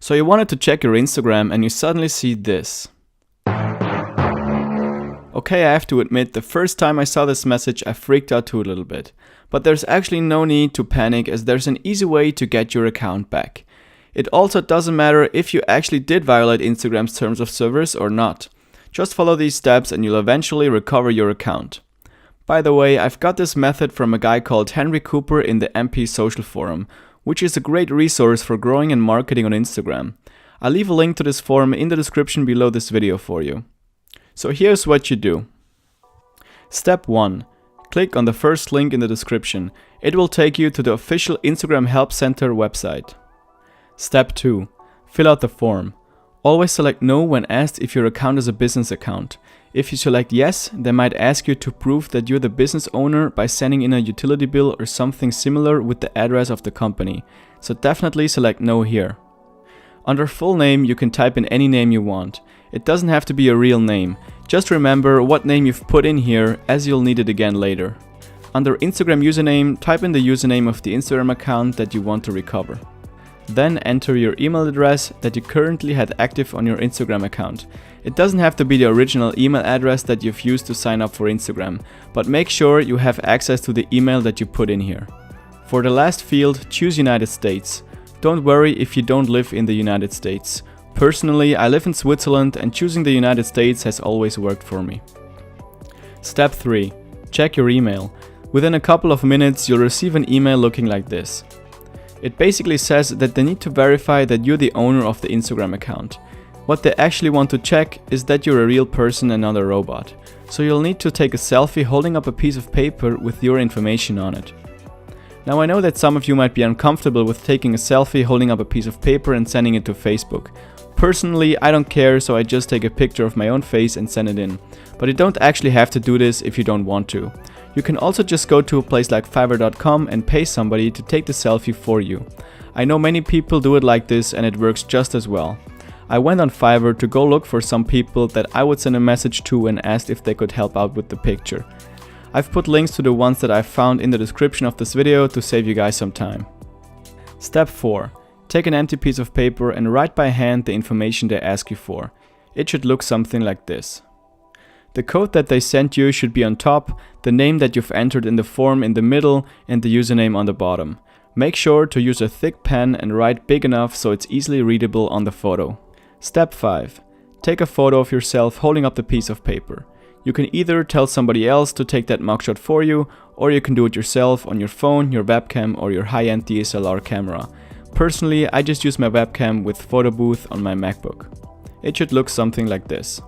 So you wanted to check your Instagram and you suddenly see this. Okay, I have to admit, the first time I saw this message I freaked out too a little bit. But there's actually no need to panic, as there's an easy way to get your account back. It also doesn't matter if you actually did violate Instagram's terms of service or not. Just follow these steps and you'll eventually recover your account. By the way, I've got this method from a guy called Henry Cooper in the MP Social Forum, which is a great resource for growing and marketing on Instagram. I'll leave a link to this forum in the description below this video for you. So here's what you do. Step 1. Click on the first link in the description. It will take you to the official Instagram Help Center website. Step 2. Fill out the form. Always select no when asked if your account is a business account. If you select yes, they might ask you to prove that you're the business owner by sending in a utility bill or something similar with the address of the company. So definitely select no here. Under full name, you can type in any name you want. It doesn't have to be a real name. Just remember what name you've put in here, as you'll need it again later. Under Instagram username, type in the username of the Instagram account that you want to recover. Then enter your email address that you currently had active on your Instagram account. It doesn't have to be the original email address that you've used to sign up for Instagram, but make sure you have access to the email that you put in here. For the last field, choose United States. Don't worry if you don't live in the United States. Personally, I live in Switzerland and choosing the United States has always worked for me. Step 3. Check your email. Within a couple of minutes, you'll receive an email looking like this. It basically says that they need to verify that you're the owner of the Instagram account. What they actually want to check is that you're a real person and not a robot. So you'll need to take a selfie holding up a piece of paper with your information on it. Now I know that some of you might be uncomfortable with taking a selfie holding up a piece of paper and sending it to Facebook. Personally, I don't care, so I just take a picture of my own face and send it in. But you don't actually have to do this if you don't want to. You can also just go to a place like Fiverr.com and pay somebody to take the selfie for you. I know many people do it like this and it works just as well. I went on Fiverr to go look for some people that I would send a message to and asked if they could help out with the picture. I've put links to the ones that I've found in the description of this video to save you guys some time. Step 4. Take an empty piece of paper and write by hand the information they ask you for. It should look something like this. The code that they sent you should be on top, the name that you've entered in the form in the middle, and the username on the bottom. Make sure to use a thick pen and write big enough so it's easily readable on the photo. Step 5. Take a photo of yourself holding up the piece of paper. You can either tell somebody else to take that mugshot for you, or you can do it yourself on your phone, your webcam, or your high-end DSLR camera. Personally, I just use my webcam with Photo Booth on my MacBook. It should look something like this.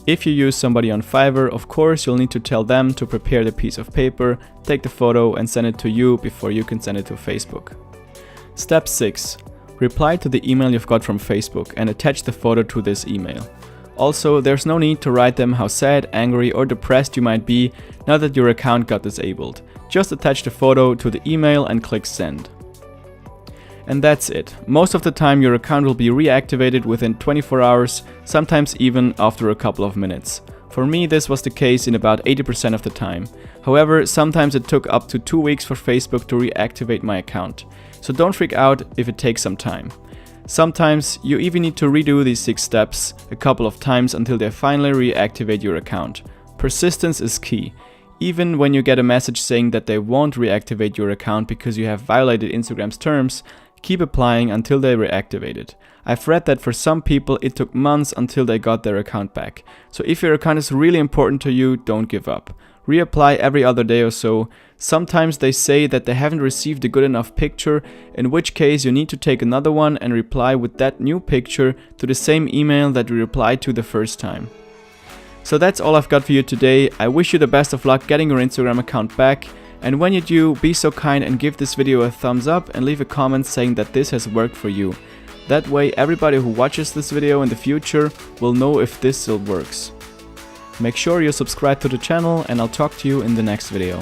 If you use somebody on Fiverr, of course you'll need to tell them to prepare the piece of paper, take the photo and send it to you before you can send it to Facebook. Step 6. Reply to the email you've got from Facebook and attach the photo to this email. Also, there's no need to write them how sad, angry or depressed you might be now that your account got disabled. Just attach the photo to the email and click send. And that's it. Most of the time your account will be reactivated within 24 hours, sometimes even after a couple of minutes. For me, this was the case in about 80% of the time. However, sometimes it took up to 2 weeks for Facebook to reactivate my account. So don't freak out if it takes some time. Sometimes you even need to redo these 6 steps a couple of times until they finally reactivate your account. Persistence is key. Even when you get a message saying that they won't reactivate your account because you have violated Instagram's terms, keep applying until they reactivate it. I've read that for some people it took months until they got their account back. So if your account is really important to you, don't give up. Reapply every other day or so. Sometimes they say that they haven't received a good enough picture, in which case you need to take another one and reply with that new picture to the same email that you replied to the first time. So that's all I've got for you today. I wish you the best of luck getting your Instagram account back. And when you do, be so kind and give this video a thumbs up and leave a comment saying that this has worked for you. That way everybody who watches this video in the future will know if this still works. Make sure you subscribe to the channel and I'll talk to you in the next video.